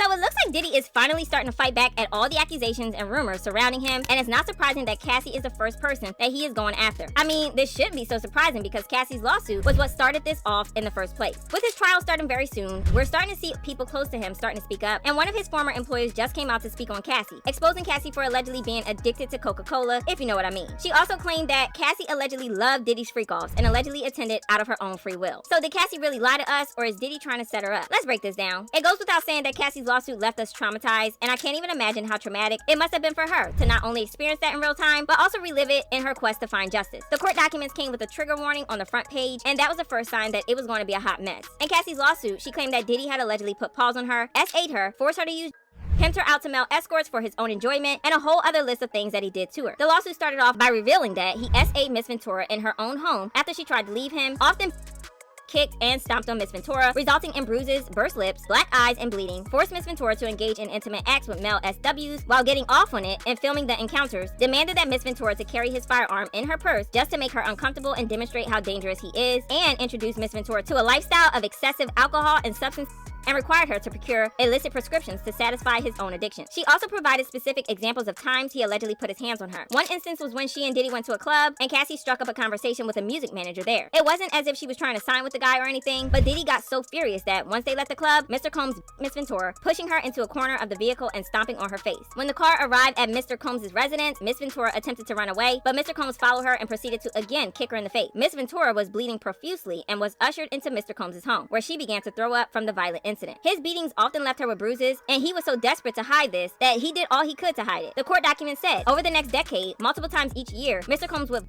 So it looks like Diddy is finally starting to fight back at all the accusations and rumors surrounding him, and it's not surprising that Cassie is the first person that he is going after. I mean, this shouldn't be so surprising because Cassie's lawsuit was what started this off in the first place. With his trial starting very soon, we're starting to see people close to him starting to speak up, and one of his former employees just came out to speak on Cassie, exposing Cassie for allegedly being addicted to Coca-Cola, if you know what I mean. She also claimed that Cassie allegedly loved Diddy's freak-offs and allegedly attended out of her own free will. So did Cassie really lie to us, or is Diddy trying to set her up? Let's break this down. It goes without saying that Cassie's lawsuit left us traumatized, and I can't even imagine how traumatic it must have been for her to not only experience that in real time, but also relive it in her quest to find justice. The court documents came with a trigger warning on the front page, and that was the first sign that it was going to be a hot mess. In Cassie's lawsuit, she claimed that Diddy had allegedly put paws on her, SA'd her, forced her to use, pimped her out to male escorts for his own enjoyment, and a whole other list of things that he did to her. The lawsuit started off by revealing that he SA'd Miss Ventura in her own home after she tried to leave him, often kicked and stomped on Miss Ventura, resulting in bruises, burst lips, black eyes, and bleeding, forced Miss Ventura to engage in intimate acts with male SWs while getting off on it and filming the encounters, demanded that Miss Ventura to carry his firearm in her purse just to make her uncomfortable and demonstrate how dangerous he is, and introduced Miss Ventura to a lifestyle of excessive alcohol and substance and required her to procure illicit prescriptions to satisfy his own addiction. She also provided specific examples of times he allegedly put his hands on her. One instance was when she and Diddy went to a club and Cassie struck up a conversation with a music manager there. It wasn't as if she was trying to sign with the guy or anything, but Diddy got so furious that once they left the club, Mr. Combs Miss Ventura, pushing her into a corner of the vehicle and stomping on her face. When the car arrived at Mr. Combs' residence, Miss Ventura attempted to run away, but Mr. Combs followed her and proceeded to again kick her in the face. Miss Ventura was bleeding profusely and was ushered into Mr. Combs' home, where she began to throw up from the violent incident. His beatings often left her with bruises, and he was so desperate to hide this that he did all he could to hide it. The court documents said, over the next decade, multiple times each year, Mr. Combs would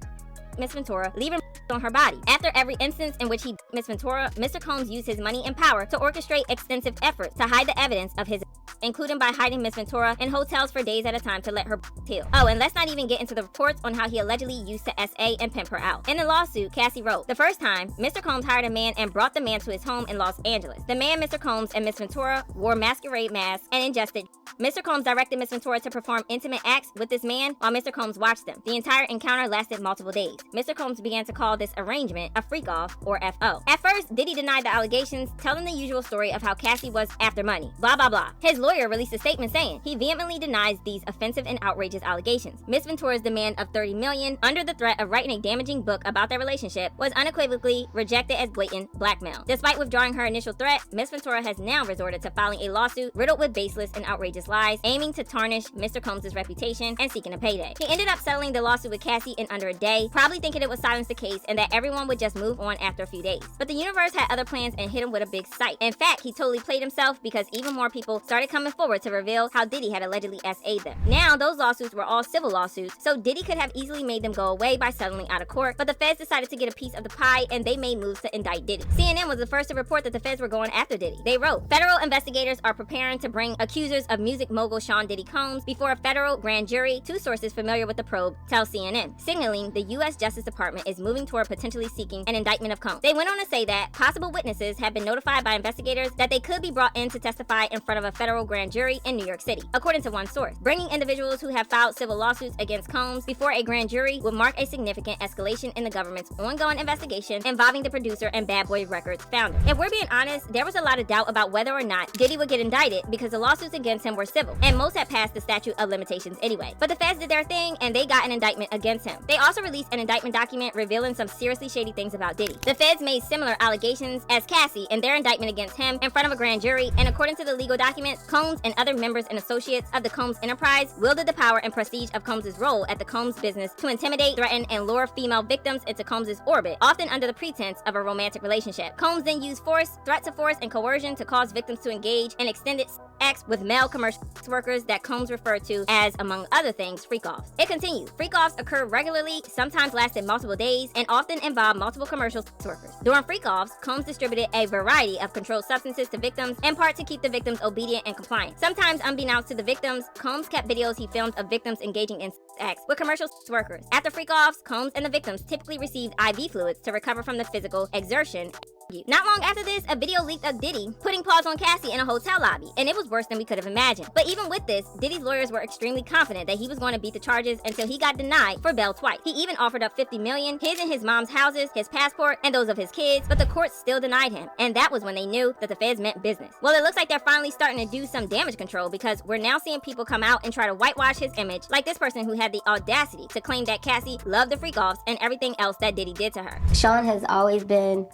Miss Ventura, leaving on her body. After every instance in which he Miss Ventura, Mr. Combs used his money and power to orchestrate extensive efforts to hide the evidence of his, including by hiding Miss Ventura in hotels for days at a time to let her heal. Oh, and let's not even get into the reports on how he allegedly used to SA and pimp her out. In the lawsuit, Cassie wrote, the first time, Mr. Combs hired a man and brought the man to his home in Los Angeles. The man, Mr. Combs, and Miss Ventura wore masquerade masks and ingested. Mr. Combs directed Miss Ventura to perform intimate acts with this man while Mr. Combs watched them. The entire encounter lasted multiple days. Mr. Combs began to call this arrangement a freak-off, or FO. At first, Diddy denied the allegations, telling the usual story of how Cassie was after money, blah blah blah. His lawyer released a statement saying he vehemently denies these offensive and outrageous allegations. Miss Ventura's demand of $30 million, under the threat of writing a damaging book about their relationship, was unequivocally rejected as blatant blackmail. Despite withdrawing her initial threat, Miss Ventura has now resorted to filing a lawsuit riddled with baseless and outrageous lies, aiming to tarnish Mr. Combs' reputation and seeking a payday. He ended up settling the lawsuit with Cassie in under a day, probably thinking it would silence the case and that everyone would just move on after a few days. But the universe had other plans and hit him with a big sight. In fact, he totally played himself because even more people started coming forward to reveal how Diddy had allegedly SA'd them. Now, those lawsuits were all civil lawsuits, so Diddy could have easily made them go away by settling out of court, but the feds decided to get a piece of the pie and they made moves to indict Diddy. CNN was the first to report that the feds were going after Diddy. They wrote, federal investigators are preparing to bring accusers of music mogul Sean Diddy Combs before a federal grand jury, two sources familiar with the probe tell CNN, signaling the U.S. Justice Department is moving toward potentially seeking an indictment of Combs. They went on to say that possible witnesses have been notified by investigators that they could be brought in to testify in front of a federal grand jury in New York City. According to one source, bringing individuals who have filed civil lawsuits against Combs before a grand jury would mark a significant escalation in the government's ongoing investigation involving the producer and Bad Boy Records founder. If we're being honest, there was a lot of doubt about whether or not Diddy would get indicted because the lawsuits against him were civil, and most had passed the statute of limitations anyway. But the feds did their thing and they got an indictment against him. They also released an indictment document revealing some seriously shady things about Diddy. The feds made similar allegations as Cassie in their indictment against him in front of a grand jury, and according to the legal documents, Combs and other members and associates of the Combs enterprise wielded the power and prestige of Combs' role at the Combs business to intimidate, threaten, and lure female victims into Combs' orbit, often under the pretense of a romantic relationship. Combs then used force, threat to force, and coercion to cause victims to engage in extended acts with male commercial workers that Combs referred to as, among other things, freak-offs. It continued. Freak-offs occur regularly, sometimes lasted multiple days, and often involve multiple commercial workers. During freak-offs, Combs distributed a variety of controlled substances to victims, in part to keep the victims obedient and compliant. Sometimes, unbeknownst to the victims, Combs kept videos he filmed of victims engaging in acts with commercial workers. After freak-offs, Combs and the victims typically received IV fluids to recover from the physical exertion you. Not long after this, a video leaked of Diddy putting paws on Cassie in a hotel lobby, and it was worse than we could have imagined. But even with this, Diddy's lawyers were extremely confident that he was going to beat the charges until he got denied for bail twice. He even offered up $50 million, his and his mom's houses, his passport, and those of his kids, but the court still denied him. And that was when they knew that the feds meant business. Well, it looks like they're finally starting to do some damage control, because we're now seeing people come out and try to whitewash his image, like this person who had the audacity to claim that Cassie loved the freak-offs and everything else that Diddy did to her. Sean has always been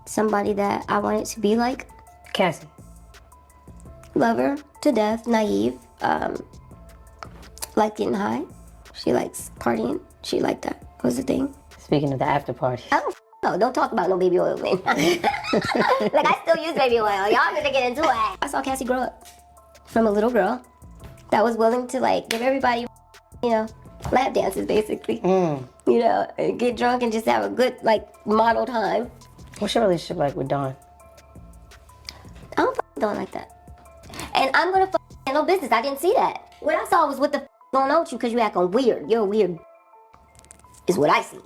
somebody that I wanted to be like. Cassie. Love her to death, naive, like getting high. She likes partying. She liked that. Was the thing. Speaking of the after party. I don't talk about no baby oil, man. Like, I still use baby oil. Y'all gonna get into it. I saw Cassie grow up from a little girl that was willing to, like, give everybody, you know, lap dances, basically. You know, and get drunk and just have a good, like, model time. What's your relationship like with Dawn? I don't Dawn like that. And I'm gonna handle business. I didn't see that. What I saw was what the going on with you, because you acting weird. You're weird, is what I see.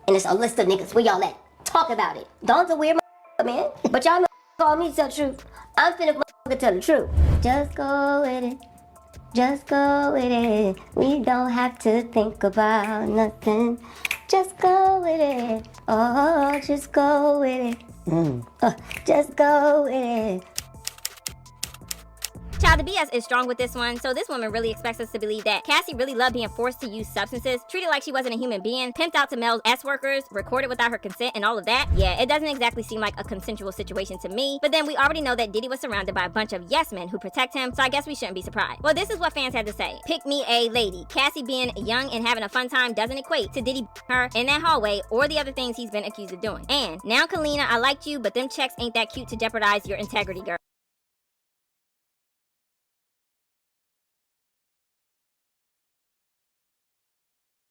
And it's a list of niggas where y'all at. Talk about it. Dawn's a weird man. But y'all call me to tell the truth. I'm finna tell the truth. Just go with it. Just go with it. We don't have to think about nothing. Just go with it. Oh, just go with it. Just go with it. Child, the BS is strong with this one, so this woman really expects us to believe that Cassie really loved being forced to use substances, treated like she wasn't a human being, pimped out to male S-workers, recorded without her consent, and all of that. Yeah, it doesn't exactly seem like a consensual situation to me, but then we already know that Diddy was surrounded by a bunch of yes men who protect him, so I guess we shouldn't be surprised. Well, this is what fans had to say. Pick me a lady. Cassie being young and having a fun time doesn't equate to Diddy her in that hallway or the other things he's been accused of doing. And now, Kalina, I liked you, but them checks ain't that cute to jeopardize your integrity, girl.